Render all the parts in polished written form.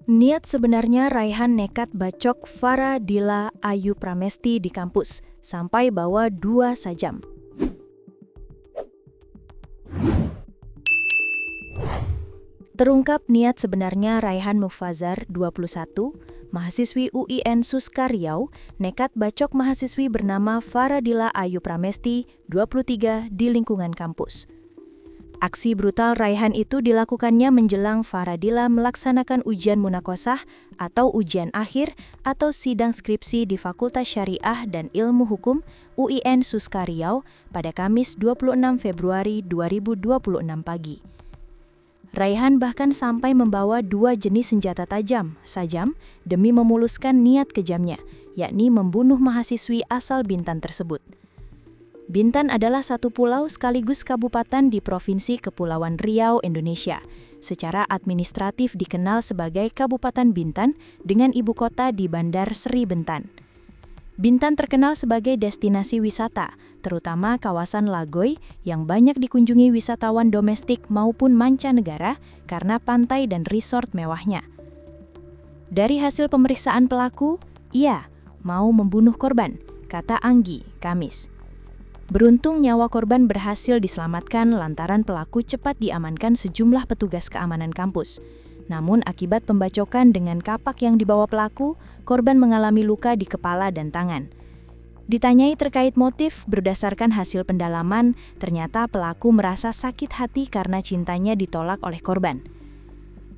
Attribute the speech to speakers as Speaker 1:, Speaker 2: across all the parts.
Speaker 1: Niat sebenarnya Raihan nekat bacok Farah Dila Ayu Pramesti di kampus, sampai bawa 2 sajam. Terungkap niat sebenarnya Raihan Mufazar, 21, mahasiswi UIN Suska Riau, nekat bacok mahasiswi bernama Farah Dila Ayu Pramesti, 23, di lingkungan kampus. Aksi brutal Raihan itu dilakukannya menjelang Faradila melaksanakan ujian munakosah atau ujian akhir atau sidang skripsi di Fakultas Syariah dan Ilmu Hukum UIN Suska Riau pada Kamis 26 Februari 2026 pagi. Raihan bahkan sampai membawa 2 jenis senjata tajam, sajam, demi memuluskan niat kejamnya, yakni membunuh mahasiswi asal Bintan tersebut. Bintan adalah satu pulau sekaligus kabupaten di Provinsi Kepulauan Riau, Indonesia. Secara administratif dikenal sebagai Kabupaten Bintan dengan ibu kota di Bandar Seri Bentan. Bintan terkenal sebagai destinasi wisata, terutama kawasan Lagoy yang banyak dikunjungi wisatawan domestik maupun mancanegara karena pantai dan resort mewahnya. Dari hasil pemeriksaan pelaku, ia mau membunuh korban, kata Anggi, Kamis. Beruntung nyawa korban berhasil diselamatkan lantaran pelaku cepat diamankan sejumlah petugas keamanan kampus. Namun akibat pembacokan dengan kapak yang dibawa pelaku, korban mengalami luka di kepala dan tangan. Ditanyai terkait motif, berdasarkan hasil pendalaman, ternyata pelaku merasa sakit hati karena cintanya ditolak oleh korban.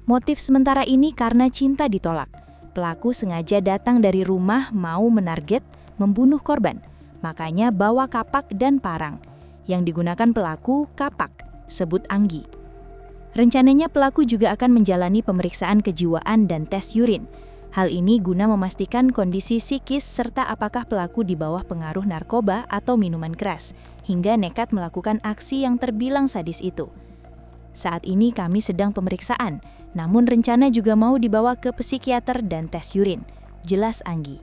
Speaker 1: Motif sementara ini karena cinta ditolak. Pelaku sengaja datang dari rumah mau menarget membunuh korban. Makanya bawa kapak dan parang. Yang digunakan pelaku kapak, sebut Anggi. Rencananya pelaku juga akan menjalani pemeriksaan kejiwaan dan tes urin. Hal ini guna memastikan kondisi psikis serta apakah pelaku di bawah pengaruh narkoba atau minuman keras, hingga nekat melakukan aksi yang terbilang sadis itu. Saat ini kami sedang pemeriksaan, namun rencana juga mau dibawa ke psikiater dan tes urin, jelas Anggi.